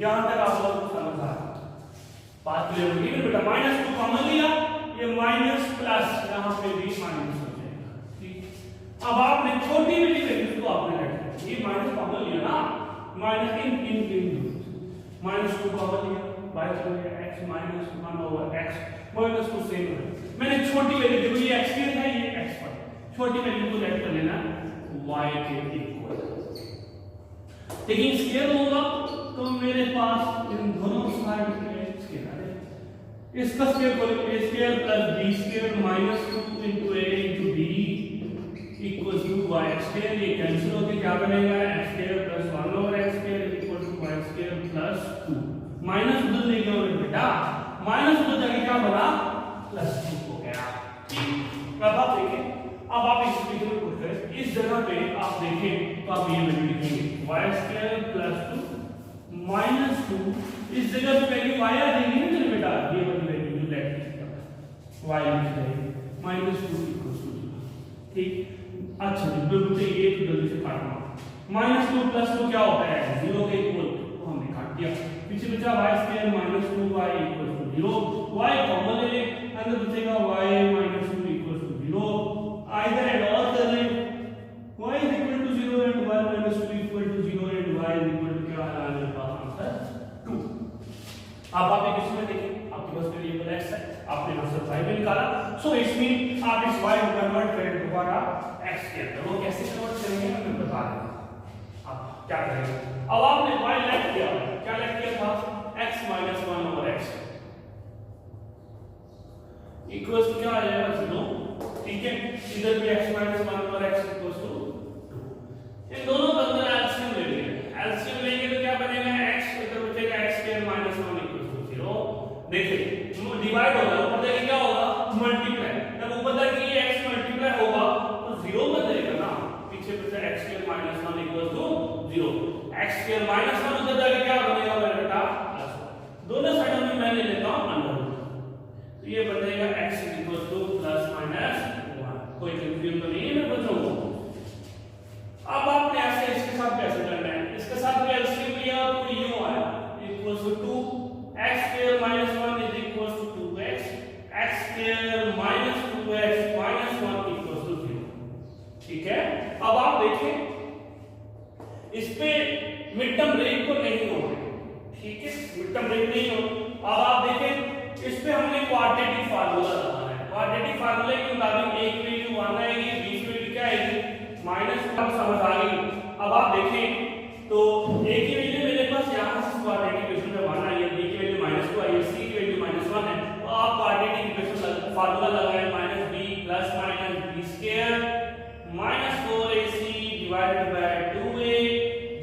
यहां तक आप लोगों को समझ आ रहा है, बात क्लियर होगी ना बेटा। माइनस 2 कॉमन लिया, ये माइनस प्लस यहां पे भी माइनस हो जाएगा, ठीक। अब आपने छोटी वाली वैल्यूज को आपने रखा, ये माइनस कॉमन लिया ना, माइनस इन माइनस 2 कॉमन लिया, बाय हो गया x minus 1/x minus 2 same है। मैंने छोटी वैल्यू देखो, ये x क्यूब है, ये x पर, छोटी वैल्यू को लेट कर लेना y के इक्वल। लेकिन स्केयर होगा तो मेरे पास इन दोनों साइड में स्केयर है, इसका स्केयर करो, a square plus b square minus 2 into a into b equal to y square. ये कैंसिल होके क्या बनेगा, x square plus 1/x square equal to y square plus 2। Minus बदल देंगे और बेटा माइनस बदल जाके क्या बना, प्लस 2 हो गया, ठीक। अब आप देखें, अब आप इस इक्वेशन को पुट करें, इस जगह पे आप देखें तो आप ये वैल्यू लिखेंगे y स्क्वायर प्लस 2 माइनस 2, इस जगह पे वैल्यू y आ जाएगी ना मेरे बेटा, ये वाली वैल्यू जो लेट y लिख जाएगी माइनस 2 इक्वल टू 0, ठीक। अच्छा जी बिल्कुल सही, ये तो जल्दी से काटना, माइनस 2 प्लस 2 क्या होता है 0 के इक्वल, तो हमने काट दिया। पीछे बचा y square minus 2y equal to 0, y common ले ले, अंदर बचेगा y minus 2 equal to 0, either and all कर ले, y is equal to 0 and y minus 2 equal to 0 and y is equal to क्या आ मेरे पास आंसर 2। अब आप एक इसमें देखिए, आपके पास वेरिएबल x है, आपने आंसर y में निकाला, सो इट मीन आप इस y को कन्वर्ट करें दोबारा x के अंदर, वो कैसे कन्वर्ट करेंगे मैं बता दूंगा। आप क्या करेंगे, अब आपने y लेट किया, क्या लेट किया था, x minus 1/x equals to क्या आ जाएगा 0, ठीक है। इधर भी x minus 1/x equals to 2, इन दोनों का अंदर एलसीएम ले लेंगे, एलसीएम लेंगे तो क्या बनेगा, x इधर बचेगा x square minus 1 equals to 0। देखिए डिवाइड होगा, ऊपर जाके क्या होगा मल्टीप्लाई, जब ऊपर जाके ये x मल्टीप्लाई होगा तो 0 बन जाएगा ना, पीछे बचा x square minus 1 equals to 0, x square minus 1 उधर जाके क्या बनेगा मेरा बेटा प्लस 1, दोनों साइड में मैं ले लेता हूं अंडर रूट, तो ये बन जाएगा x equals two plus minus 1, कोई कंफ्यूजन तो नहीं है मेरे बच्चों को। अब आपने ऐसे इसके साथ कैसे करना है, इसके साथ भी एलसीएम लिया तो ये आया equals to 2 x square minus 1 is equals to 2x, x square minus 2x minus 1 equals to 0, ठीक है। अब आप देखें इस पे मिड टर्म ब्रेक तो नहीं हो रही, ठीक है, मिड टर्म ब्रेक नहीं हो। अब आप देखें इस पे हमने क्वाड्रेटिक फार्मूला लगाना है, क्वाड्रेटिक फार्मूले के मुताबिक a की वैल्यू 1 आएगी, b की वैल्यू क्या आएगी माइनस, अब समझ आ गई। अब आप देखें तो a की वैल्यू मेरे पास यहां से क्वाड्रेटिक इक्वेशन में 1 आई है, b की वैल्यू -2 आई है, c की वैल्यू -1 है, तो आप क्वाड्रेटिक इक्वेशन फार्मूला लगाएं -b plus minus b square minus 4ac divided by 2a,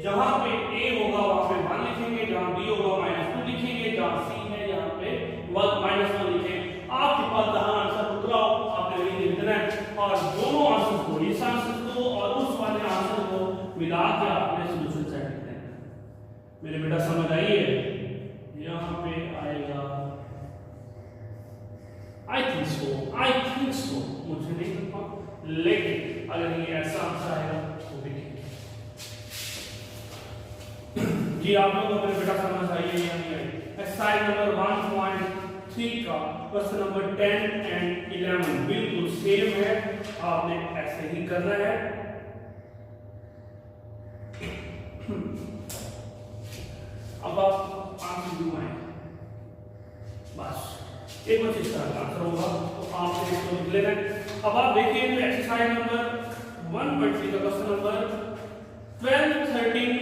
जहां पे a होगा वहां पे 1 लिखेंगे, जहां b होगा -2 लिखेंगे, जहां c है यहां पे 1 लिखेंगे। आपके पास जहां आंसर उतरा हो आपने वही लिख देना है, और दोनों आंसर को, इस आंसर को और उस वाले आंसर को मिला के आपने सॉल्यूशन सेट लिख देना है। मेरे बेटा समझ आई है, यहां पे आएगा आई थिंक सो मुझे नहीं पता, लेकिन अगर ये ऐसा आंसर आएगा तो देखिए जी आप लोगों को मेरे बेटा समझ आई है या नहीं आई। एक्सरसाइज नंबर 1.3 का क्वेश्चन नंबर 10 एंड 11 बिल्कुल सेम है, आपने ऐसे ही करना है। अब आप आंसर घुमाएं, बस एक और चीज का आंसर होगा तो आपने इसको लिख लेना है। अब आप देखिए तो एक्सरसाइज नंबर 1.3 का क्वेश्चन नंबर 12 13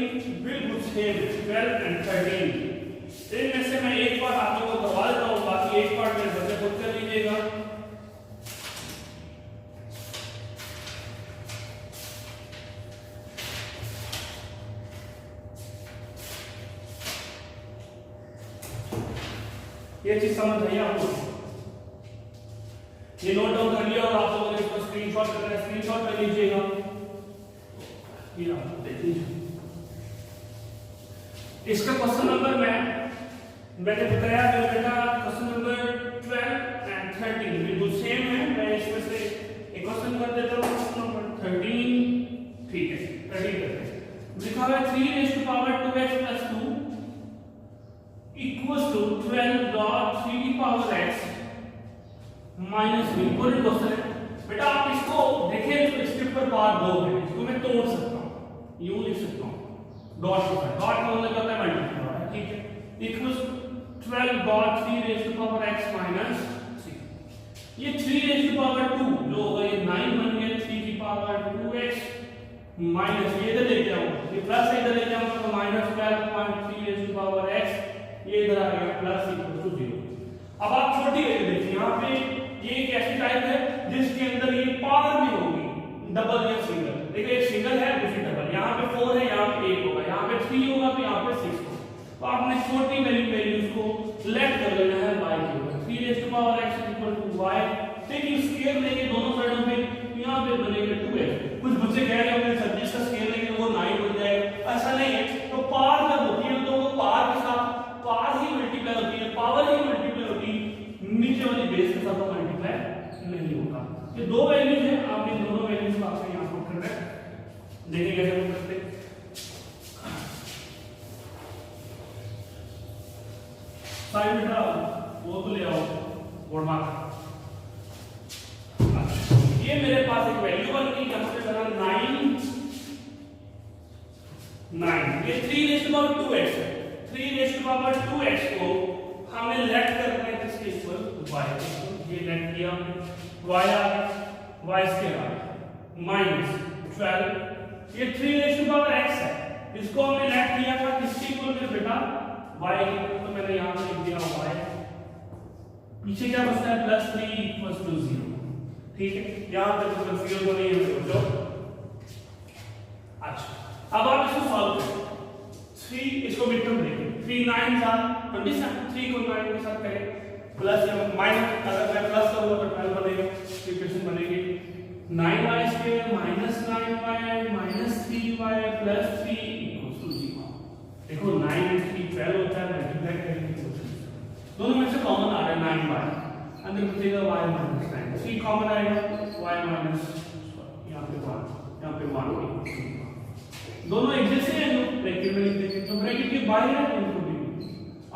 बिल्कुल सेम है, 12 एंड 13 इनमें से मैं एक पार्ट आप लोगों को करवा देता हूं, बाकी एक पार्ट मेरे बच्चे खुद कर लीजिएगा। ये चीज समझ आई आपको, ये नोट डाउन कर लिया और आप लोगों ने इसको स्क्रीनशॉट करना है, स्क्रीनशॉट कर लीजिएगा, ये आप देख लीजिए। इसका क्वेश्चन नंबर मैंने बताया मेरे बेटा क्वेश्चन नंबर 12 एंड 13 बिल्कुल सेम है। मैं इसमें से एक क्वेश्चन कर देता हूं, क्वेश्चन नंबर 13, ठीक है 13 करते हैं। लिखा हुआ है 3 raised to power 2x plus 2 equals to 12 dot 3 की power x minus v। Important question है बेटा, आप इसको देखें तो इसके ऊपर पावर 2 है, इसको मैं तोड़ सकता हूं, यूं लिख सकता हूं डॉट का मतलब क्या होता है मल्टीप्लाई, ठीक है। Equals 12 dot 3 raise to power x minus 3। ये 3 रेज़ टू पावर 2 जो होगा ये 9 बन गया, 3 की पावर 2x माइनस ये इधर लेके आऊंगा, ये प्लस इधर लेके आऊंगा तो minus 12.3 raise to power x, ये इधर आ गया प्लस इक्वल टू 0। अब आप छोटी वैल्यू देखिए, यहाँ पे ये एक ऐसी टाइप है जिसके अंदर ये पावर भी होगी डबल या सिंगल। देखिए एक सिंगल है दूसरी डबल, यहाँ पे 4 है यहाँ पे 8 होगा, यहाँ पे 3 होगा तो यहाँ पे 6 होगा। तो आपने छोटी वैल्यूज को लेट कर लेना है y के ऊपर, 3 raise to power x equal to y। लेकिन स्केल लेंगे दोनों साइडों पे, यहाँ पे बनेगा 2x। कुछ बच्चे कह रहे होंगे सर जिसका स्केल लेंगे वो 9 बन जाएगा, ऐसा नहीं है। तो पावर जब होती है तो वो पावर के साथ पावर ही मल्टीप्लाई होती है, पावर ही मल्टीप्लाई होती है, नीचे वाली बेस के साथ मल्टीप्लाई नहीं होगा। ये दो वैल्यूज है, आप इन दोनों वैल्यूज को आपसे यहां पुट कर रहे हैं, देखिए कैसे पुट करते हैं। साइन बेटा वो तो ले आओ बोर्ड मार्क। ये मेरे पास एक वैल्यू बन गई, यहां पे बना 9। ये 3 रेज़ टू पावर 2x है, 3 रेज़ टू पावर 2x को हमने लेट करना है किसके इक्वल y, ये लेट किया y आ गया, y स्क्वायर आ गया माइनस 12। ये 3 रेज़ टू पावर x है, इसको हमने लेट किया था किसके इक्वल में बेटा y के इक्वल, तो मैंने यहां पे लिख दिया y, पीछे क्या बचता है +3 इक्वल्स टू 0, ठीक है। यहां पे तो कंफ्यूज हो नहीं है बच्चों। अच्छा अब आप इसको सॉल्व करें, 3 इसको मिडटर्म देंगे, 3 9 जा 27, 3 को 9 के साथ करें प्लस या माइनस, अगर मैं प्लस करूंगा तो 12 बनेगा, इक्वेशन बनेगी 9y square minus 9y minus 3y plus 3 equals to 0। देखो 9 और 3 12 होता है, मल्टीप्लाई करेंगे दोनों में से कॉमन आ रहा है 9y, अंदर बचेगा y माइनस 9, 3 कॉमन आएगा y माइनस, यहां पे 1 यहां पे 1, दोनों एक जैसे हैं जो ब्रैकेट में लिख देंगे, तो ब्रैकेट के बाहर है उनको भी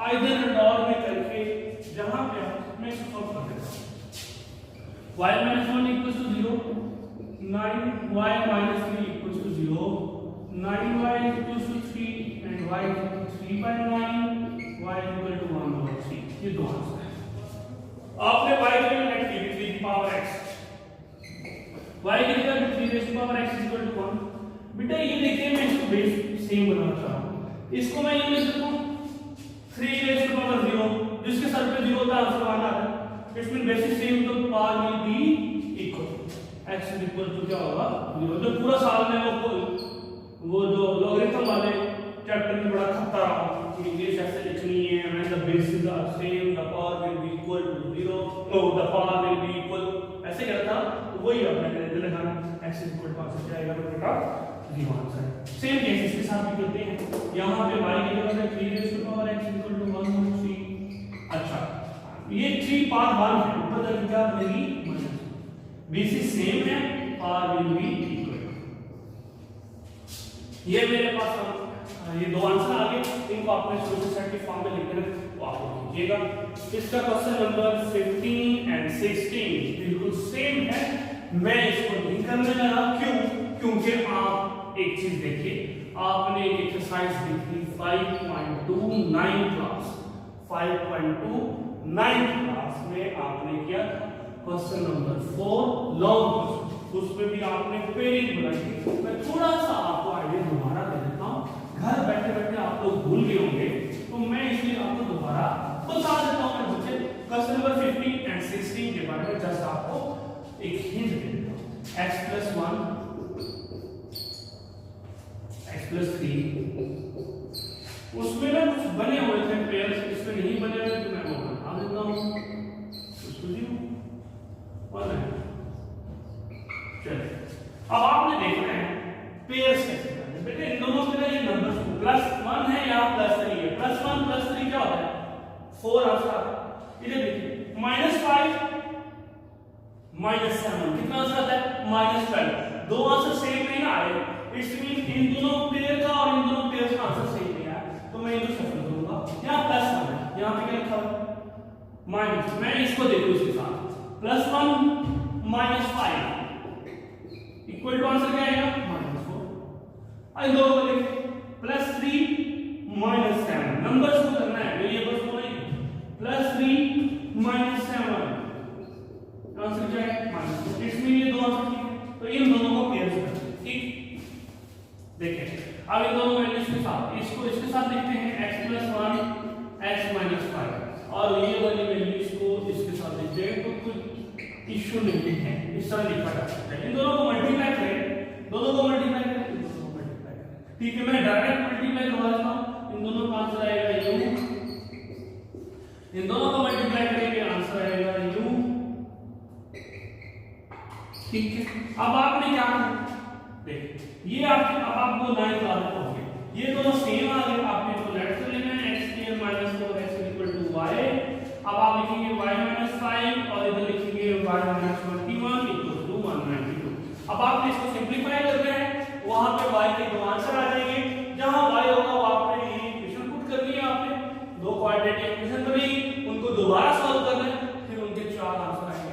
आइदर एंड और में करके जहां पे मैं इसको सॉल्व कर देता हूं। y - 1 equals to 0, 9y - 3 equals to 0, 9y equals to 3 and y equal to 3/9, y equal to 1/3। ये दो आंसर है। आपने y की वैल्यू लेट की 3 की पावर x, y की value 3 raise to power x equal to 1। बेटा ये देखिए मैं इसको बेस सेम बनाना चाह रहा हूं, इसको मैं ये लिख सकता हूं 3 रेज़ टू पावर 0, जिसके सर पे 0 होता है आंसर आना है, इसमें बेसिस सेम तो power will be equal x equal to क्या होगा 0। जो पूरा साल में वो जो लॉगरिथम वाले चैप्टर में बड़ा खतरा रहा कि इंग्लिश ऐसे लिखनी है, when the basis are same the power will be equal to 0, no the power will be equal, ऐसे क्या था, तो वही आपने लिखा x इक्वल टू आंसर क्या आएगा बेटा 0 आंसर। सेम केस इसके साथ भी करते हैं, यहां पे y की जगह पे 3 raise to power x equal to 1/3। अच्छा ये 3 पावर 1 है, ऊपर तक क्या बनेगी माइनस, बेसिस सेम है, पावर विल बी इक्वल। ये मेरे पास ये दो आंसर आ गए, इनको आपने सोल्यूशन सेट के फॉर्म में लिखकर तो आप कीजिएगा। इसका क्वेश्चन नंबर 15 एंड 16 बिल्कुल सेम है, मैं इसको नहीं करने लगा, क्यों? क्योंकि आप एक चीज देखिए, आपने एक एक्सरसाइज दी थी 5.29 क्लास, 5.29 क्लास में आपने किया क्वेश्चन नंबर 4 लॉन्ग क्वेश्चन, उसमें भी आपने पेयरिंग बनाई थी। मैं थोड़ा सा आपको आइडिया दोबारा दे देता हूं, घर बैठे बैठे आप लोग भूल गए होंगे, तो मैं इसलिए आपको दोबारा बता देता हूं बच्चे। क्वेश्चन नंबर 15 एंड 16 के बारे में जस्ट आपको एक हिंट दे देता हूं, x + 1 x + 3, उसमें ना कुछ बने हुए थे पेयर्स, इसमें नहीं बने हुए तो मैं वो बता देता हूं, उसको जी और चलिए अब आपने देखना है पेयर्स कैसे करते हैं। बेटे इन दोनों के लिए नंबर्स +1 है या +3 है, +1 +3 क्या होता है 4 आंसर आता है। इधर देखिए -5 -7 कितना आंसर आता है -12, दो आंसर सेम नहीं ना आए, इट्स मीन इन दोनों पेयर का और इन दोनों पेयर का आंसर सेम नहीं आया, तो मैं इनको शफल करूंगा। यहां +1 है, यहां माइनस, मैं इसको देखूं इसके साथ, +1 -5 इक्वल टू आंसर क्या आएगा -4। इन दोनों को देखिए, +3 -7 नंबर्स को करना है, वेरिएबल्स को नहीं। +3 -7 आंसर क्या है -4। इसमें ये दो आंसर ठीक है, तो इन दोनों को पेयर करते हैं। ठीक, देखिए अब इन दोनों वैल्यूज के साथ इसको इसके साथ लिखते हैं x + 1 x - 5 और ये वाली वैल्यूज को इसके साथ लिखते हैं, तो कुछ इश्यू नहीं है, इस तरह लिखा जा सकता है। इन दोनों को मल्टीप्लाई करें, दोनों को मल्टीप्लाई करें, दोनों को मल्टीप्लाई करें। ठीक है, मैं डायरेक्ट मल्टीप्लाई करवा देता हूं, इन दोनों का आंसर आएगा u, इन दोनों को मल्टीप्लाई करेंगे आंसर आएगा u। ठीक है, अब आपने क्या करना, देखिए ये आपके अब आपको 9 क्लास हो गए, ये दोनों सेम आ गए, आपने तो लेट कर लेना है x - 4x = y। अब आप लिखेंगे y - 5 और इधर लिखेंगे y - 21 = 192। अब आपने इसको सिंपलीफाई करना है, वहां पे y के दो आंसर आ जाएंगे, जहां y होगा वो आपने ये इक्वेशन पुट करनी है, आपने दो क्वाड्रेटिक इक्वेशन बनेगी, उनको दोबारा सॉल्व करना है, फिर उनके चार आंसर आएंगे।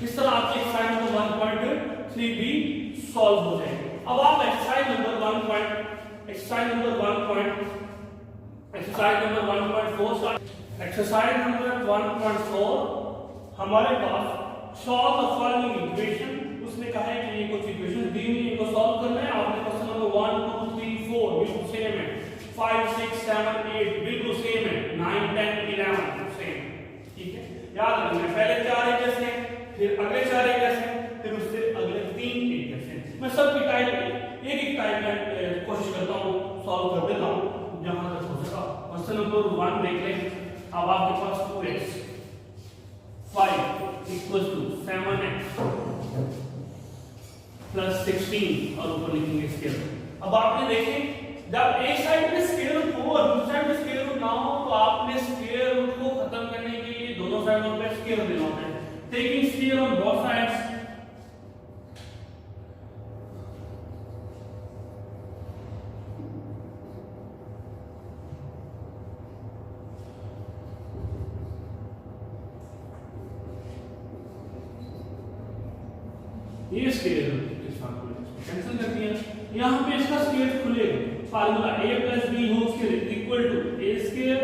इस तरह आपकी एक्सरसाइज नंबर 1.3 भी सॉल्व हो जाएगी। अब आप एक्सरसाइज नंबर 1.4 एक्सरसाइज नंबर 1.4 हमारे पास सॉल्व द फॉलोइंग इक्वेशन, उसने कहा है कि ये कुछ इक्वेशन दी हुई है, इनको सॉल्व करना है। आपने क्वेश्चन नंबर 1 2 3 4 बिल्कुल सेम है, 5 6 7 8 बिल्कुल सेम है, 9 10 11 सेम। ठीक है, याद रखना पहले 4 एक जैसे, फिर अगले 4 एक जैसे, फिर उससे अगले 3 एक जैसे। मैं सबकी टाइप एक टाइप में कोशिश करता हूँ सॉल्व कर देता हूँ जहां तक हो सका। क्वेश्चन नंबर 1 देख लें। अब आपके पास 2x 5 = 7x + 16 और ऊपर लिखेंगे स्क्वायर। अब आपने देखें जब एक साइड में स्क्वायर रूट हो और दूसरी साइड में स्क्वायर रूट ना हो, तो आपने स्क्वायर रूट को खत्म करने के लिए दोनों साइडों पे स्क्वायर देना होता है। Taking square on both sides, ये स्क्वायर के साथ कैंसिल कर दिया, यहां पे इसका स्क्वायर खुलेगा, formula a + b whole square equal to a square.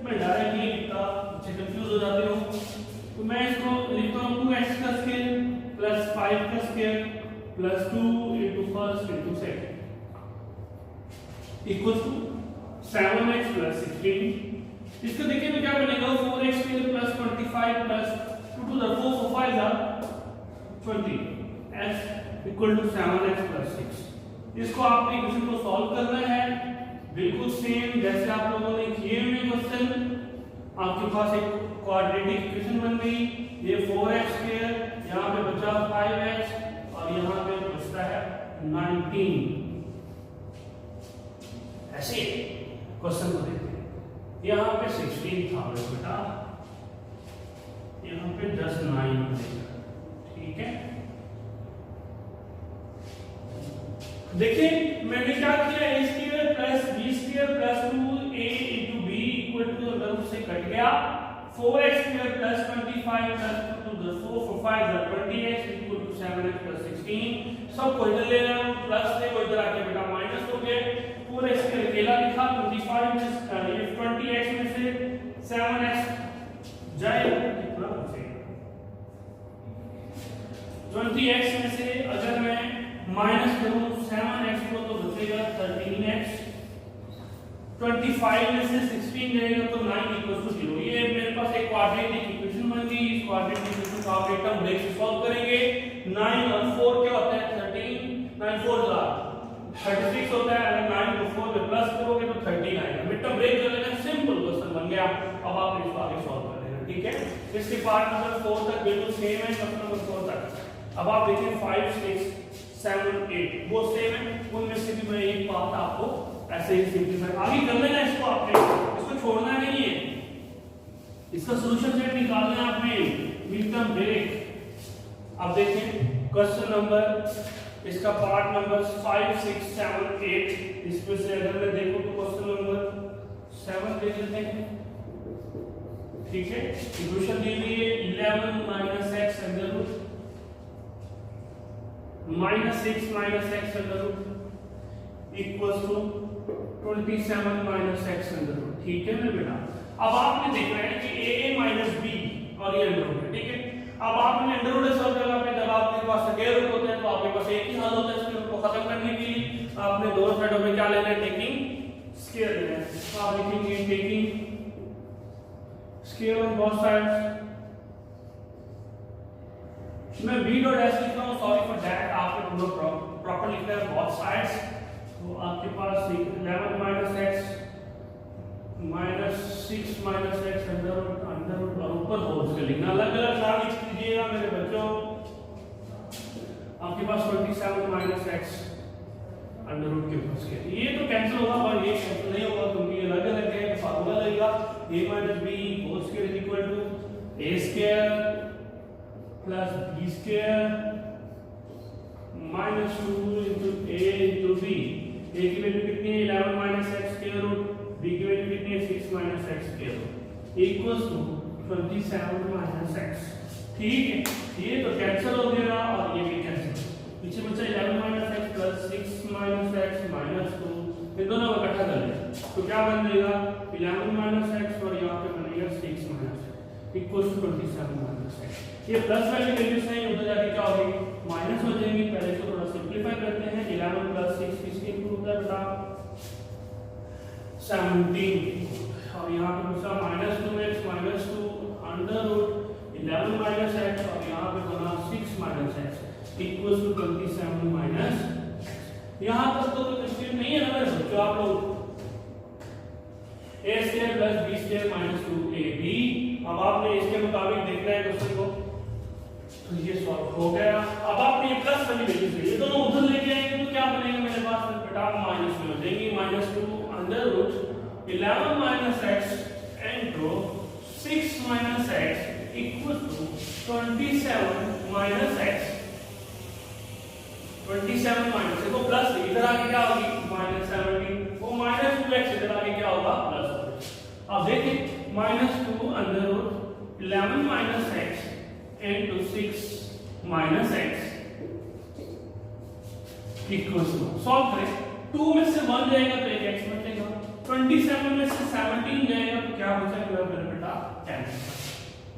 मैं डायरेक्ट नहीं लिखता, बच्चे कंफ्यूज हो जाते हो, तो मैं इसको लिखता हूं 2x का स्क्वायर + 5 का स्क्वायर + 2 * 1 * 2 इक्वल टू 7x + 16। इसको देखिए तो क्या बनेगा 4x² + 25 + 2 to the 4 for 5 are 20 x = 7x + 6। इसको आपने इक्वेशन को सॉल्व करना है बिल्कुल सेम जैसे आप लोगों ने किए हुए क्वेश्चन। आपके पास एक क्वाड्रेटिक इक्वेशन बन गई, ये 4x², यहाँ पे बचा 5x और यहाँ पे बचता है 19। ऐसे क्वेश्चन को देखते हैं, यहाँ पे 16 था बेटा, यहाँ पे 10 9 बनेगा। ठीक है, देखिए मैंने क्या किया, a² + b² + 2a * b = अगर उससे कट गया 4x² + 25 + 2 to the 4 for 5 are 20x = 7x + 16। सबको इधर ले रहा हूं, प्लस से वो इधर आके बेटा माइनस हो गए। 4x अकेला लिखा, 25 में 20x में से 7x जाएगा कितना बचेगा, 20x में से अगर मैं माइनस करूं 7x को तो बचेगा 13x, 25 में से 16 जाएगा तो 9 = 0। ये मेरे पास एक क्वाड्रेटिक इक्वेशन बन गई। इस क्वाड्रेटिक इक्वेशन को आप एक टर्म ब्रेक से सॉल्व करेंगे। 9 और 4 क्या होता है 13, 9 4 36 होता है। अगर 9 को 4 में प्लस करोगे तो 13 आएगा। मिड टर्म ब्रेक कर लेना, सिंपल क्वेश्चन बन गया। अब आप इसको आगे सॉल्व कर लेना, ठीक है। इसके पार्ट नंबर 4 तक बिल्कुल सेम है, क्वेश्चन नंबर 4 तक। अब आप देखिए 5 6 7 8 वो सेम है, उनमें से भी मैं एक पार्ट आपको ऐसे ही सिंपलीफाई आगे कर लेना। इसको आपने इसको छोड़ना नहीं है, इसका सॉल्यूशन सेट निकालना है आपने मिड टर्म ब्रेक। अब देखें क्वेश्चन नंबर, इसका पार्ट नंबर 5 6 7 8, इसमें से अगर मैं देखूं तो क्वेश्चन नंबर 7 देख लेते हैं। ठीक है, इक्वेशन दी हुई है 11 minus x under root minus 6 minus x under root equals to 27 minus x under root. ठीक है मेरे बेटा, अब आपने देखना है कि a माइनस b और ये अंडर रूट है। ठीक है, अब आपने अंडर रूट सॉल्व करना है। जब आपके पास स्क्वायर रूट होते हैं तो आपके पास एक ही हल होता है। इसको खत्म करने के लिए आपने दोनों साइडों में क्या लेना है, टेकिंग स्क्वायर लेना है। तो आप लिखेंगे taking square on both sides. मैं b डॉट s लिख रहा हूं, सॉरी फॉर दैट, आपने दोनों प्रॉपर लिखना है बोथ साइड्स। तो आपके पास 11 minus x minus 6 minus x under root और ऊपर होल के लिखना, अलग अलग ना लिख दीजिएगा मेरे बच्चों। आपके पास 27 माइनस एक्स अंडर रूट के ऊपर स्क्वायर, ये तो कैंसिल होगा पर ये कैंसिल नहीं होगा क्योंकि ये अलग अलग है। तो फार्मूला लगेगा a minus b whole square is equal to a square plus b square minus 2 into a into b। a की वैल्यू कितनी है 11 minus x square root, b की वैल्यू कितनी है 6 minus x square root equals to 27 minus x। ठीक है, ये तो कैंसिल हो गया और ये भी कैंसिल। पीछे बचा 11 minus x plus 6 minus x minus 2, इन दोनों को इकट्ठा कर लें तो क्या बन जाएगा 11 माइनस x और यहाँ पे बनेगा 6 minus x equals to 27 minus x। ये प्लस वाली वैल्यूज हैं, उधर जाके क्या होगी माइनस हो जाएंगी। पहले इसको थोड़ा सिंपलीफाई करते हैं। 11 प्लस 6 किसके इक्वल होता है बेटा 17 और यहाँ पे बचा minus 2x minus 2 under root 11 minus x और यहाँ पे बना 6 minus x equals to 27 minus. यहाँ तक तो कोई कंफ्यूजन नहीं है ना मेरे बच्चों आप लोग। a square plus b square minus 2ab। अब आपने इसके मुताबिक देखना है क्वेश्चन को, तो ये सॉल्व हो गया। अब आपने ये प्लस वाली वैल्यू से ये दोनों उधर लेके आएंगे तो क्या बनेगा मेरे पास बेटा माइनस में हो जाएंगी minus 2 under root 11 minus x into 6 minus x equal to 27 minus x। 27 minus देखो प्लस इधर आके क्या होगी माइनस 17, वो माइनस 2x इधर आके क्या होगा प्लस। अब देखिए minus 2 under root 11 minus x into 6 minus x equals to solve करें। 2 में से 1 जाएगा तो एक x बचेगा, 27 में से 17 जाएगा तो क्या बचेगा मेरा बेटा 10।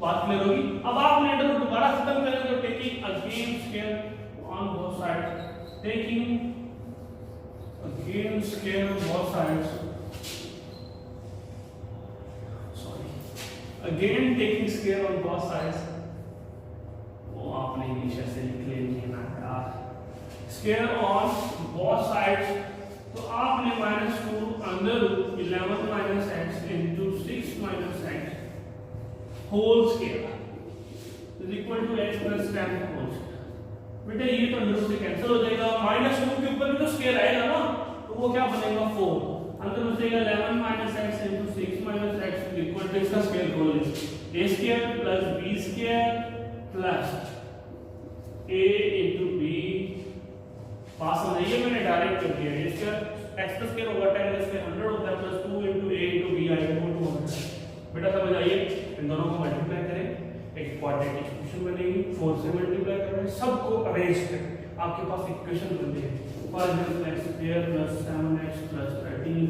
बात क्लियर होगी। अब आपने अंडर रूट दोबारा खत्म करेंगे तो taking again square on both sides, taking again square on both sides, again taking square on both sides। वो आपने नीचे से लिख लेंगे ना यार, square on both sides। तो आपने minus 2 under root 11 minus x into 6 minus x whole square is equal to x plus 10 whole square. बेटा ये तो अंडर रूट से कैंसिल हो जाएगा, माइनस 2 के ऊपर भी तो स्क्वायर आएगा ना, तो वो क्या बनेगा 4 अंदर बचेगा 11 minus x into 6 minus x equal to इसका स्क्वायर खोल लीजिए a square plus b square plus a into b। Pass हो जाइए, मैंने डायरेक्ट कर दिया a स्क्वायर x का स्क्वायर होगा 10 का स्क्वायर 100 होता है plus 2 into a into b equal to 100। बेटा समझ आइए, इन दोनों को मल्टीप्लाई करें एक क्वाड्रेटिक इक्वेशन बनेगी, 4 से मल्टीप्लाई करें सबको अरेंज करें आपके पास इक्वेशन बन जाएगी। For example x square plus 7x plus 13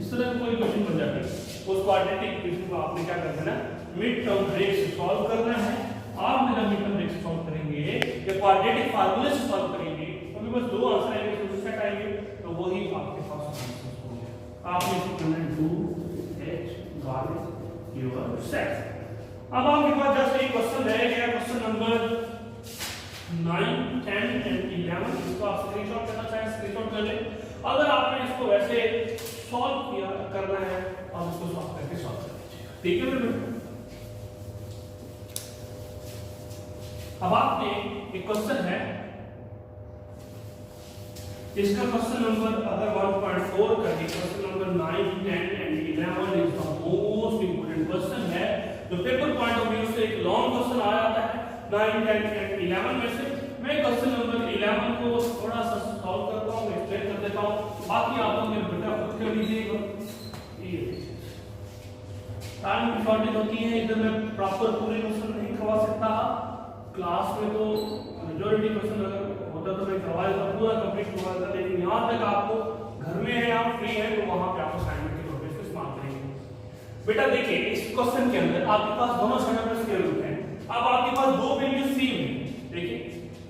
इस तरह कोई इक्वेशन बन जाती है। उस क्वाड्रेटिक इक्वेशन को आपने क्या करना है मिड टर्म ब्रेक से सॉल्व करना है। आप मेरा मिड टर्म ब्रेक से सॉल्व करेंगे या क्वाड्रेटिक फार्मूले से सॉल्व करेंगे तो बस दो आंसर आएंगे, तो सेट आएंगे तो वही आपके पास आंसर होंगे। आपने इसको करना है डू इट गॉट योरसेल्फ। अब आपके पास जस्ट एक क्वेश्चन रह गया, क्वेश्चन नंबर 9, 10 एंड 11। इसको आप स्क्रीनशॉट करना चाहें स्क्रीनशॉट कर लें। अगर आपने इसको वैसे सॉल्व किया करना है और इसको सॉल्व करके सॉल्व कर लीजिएगा, ठीक है बेटा। अब आपने एक क्वेश्चन है, इसका क्वेश्चन नंबर अगर 1.4 का question number 9, 10 and 11 is the most important question है। तो पेपर पॉइंट ऑफ व्यू से एक लॉन्ग क्वेश्चन आ जाता है 9, 10 एंड 11 में से। मैं क्वेश्चन नंबर 11 को थोड़ा सा सॉल्व करता हूं, एक्सप्लेन कर देता हूं, बाकी आप लोग मेरे बेटा खुद कर लीजिएगा। टाइम की शॉर्टेज होती है, इधर मैं प्रॉपर पूरे क्वेश्चन नहीं करवा सकता। क्लास में तो मेजॉरिटी क्वेश्चन अगर होता तो मैं करवा देता, पूरा कंप्लीट करवा देता, लेकिन यहाँ तक आपको घर में है, आप फ्री है, तो वहाँ पे आप असाइनमेंट के तौर पे इसको इस्तेमाल करेंगे। बेटा देखिए इस क्वेश्चन के अंदर आपके पास दोनों सेट ऑफ स्क्वायर रूट है। अब आपके पास दो वैल्यू सेम है। देखिए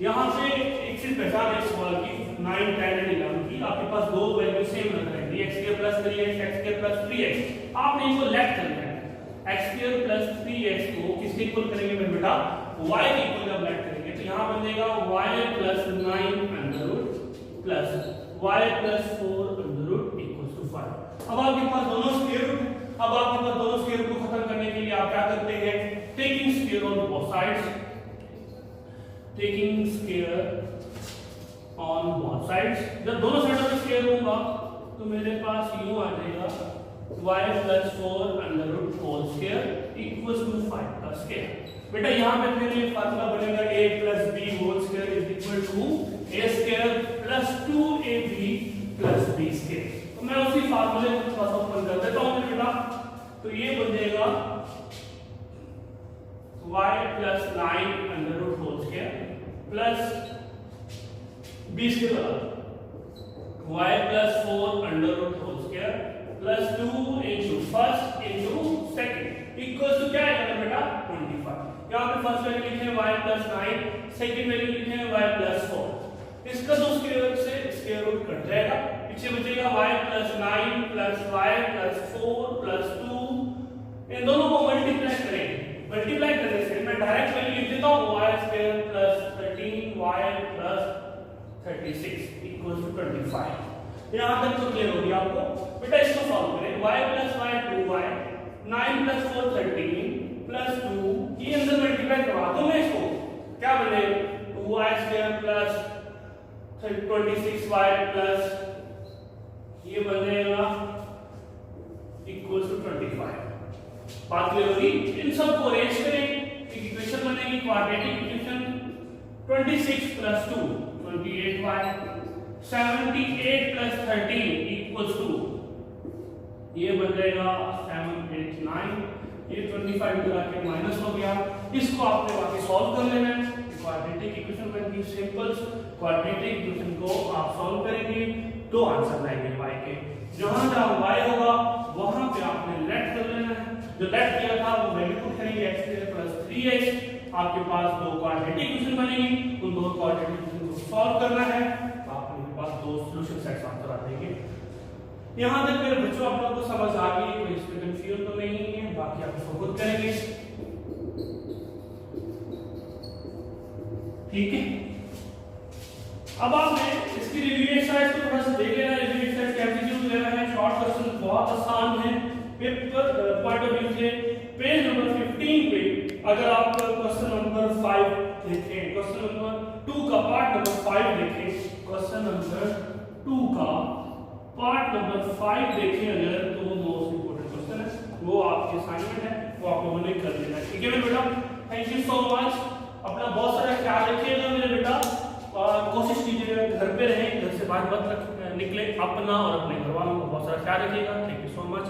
यहाँ पे एक चीज पहचान है सवाल की, 9, 10 और 11 की आपके पास दो वैल्यू सेम लग रहे हैं, x² + 3x, x² + 3x। आपने इनको लेफ्ट करना है, x² + 3x को किसके इक्वल करेंगे मेरे बेटा, y के इक्वल जब लेफ्ट करेंगे तो यहाँ बनेगा y + 9 प्लस y + 4 = 5। अब आपके पास दोनों स्क्वायर रूट है। अब आपके पास दोनों स्क्वायर रूट को खत्म करने के लिए आप क्या करते हैं, taking square on both sides, taking square on both sides. जब दोनों साइड में स्क्वायर होगा तो मेरे पास यूं आ जाएगा y + 4 √² = 5 का स्क्वायर। बेटा यहाँ पे फिर ये फार्मूला बनेगा a + b² = a² + 2ab + b²। तो मैं उसी फार्मूले को थोड़ा सा ओपन कर देता हूँ बेटा, तो ये बन जाएगा y + 9 plus b² y + 4 plus 2 into first into second equal to क्या आएगा बेटा 25। यहाँ पे फर्स्ट वैल्यू लिखे हैं y + 9, सेकंड वैल्यू लिखे हैं y + 4। इसका जो स्क्वायर से स्क्वायर रूट कट जाएगा, पीछे बचेगा y + 9 + y + 4 + 2। इन दोनों को मल्टीप्लाई करेंगे, मल्टीप्लाई करने से मैं डायरेक्ट वैल्यू लिख देता हूं y² + 13y + 36 = 25। यहां तक तो क्लियर हो गया आपको। बेटा इसको सॉल्व करें, y + y 2y, 9 + 4 13 + 2, ये अंदर मल्टीप्लाई करवा दूं मैं इसको, क्या बने 2y² + 26y प्लस ये बन जाएगा = 25। बात क्लियर होगी। इन सब को अरेंज करें, एक इक्वेशन बनेगी क्वाड्रेटिक इक्वेशन 26 + 2 28y, 78 + 13 = ये बन जाएगा 7 8 9। ये 25 मिला के माइनस हो गया, इसको आपने बाकी सॉल्व कर लेना है। क्वाड्रेटिक इक्वेशन बनती है सिंपल, क्वाड्रेटिक इक्वेशन को आप सॉल्व करेंगे तो आंसर लाएंगे y के। जहां जहां y होगा वहां पे आपने लेट कर लेना है, जो लेट किया था वो वैल्यू पुट करेंगे x² + 3x। आपके पास दो क्वाड्रेटिक इक्वेशन बनेगी, उन दो क्वाड्रेटिक इक्वेशन को सॉल्व करना है, आपके पास दो सॉल्यूशन सेट्स आंसर आ जाएंगे। यहां तक मेरे बच्चों आप लोगों को समझ आ गई, कोई इसमें कंफ्यूजन तो नहीं है, बाकी आप इसको खुद करेंगे, ठीक है। अब आपने इसकी रिव्यू एक्सरसाइज को थोड़ा सा देख लेना, रिव्यू एक्सरसाइज का एमसीक्यू लेना है, शॉर्ट क्वेश्चन बहुत आसान है पेपर पॉइंट ऑफ व्यू से। पेज नंबर 15 पे अगर आप क्वेश्चन नंबर 5 देखें, क्वेश्चन नंबर 2 का पार्ट नंबर 5 देखें, क्वेश्चन नंबर 2 का पार्ट नंबर 5 देखें अगर, तो वो मोस्ट इंपोर्टेंट क्वेश्चन है, वो आपकी असाइनमेंट है, वो आप लोगों ने कर लेना है, ठीक है मेरे बेटा। थैंक यू सो मच, अपना बहुत सारा ख्याल रखिएगा मेरे बेटा, और कोशिश कीजिएगा घर पे रहें, घर से बाहर मत निकले, अपना और अपने घर वालों को बहुत सारा ख्याल रखिएगा। Thank you so much.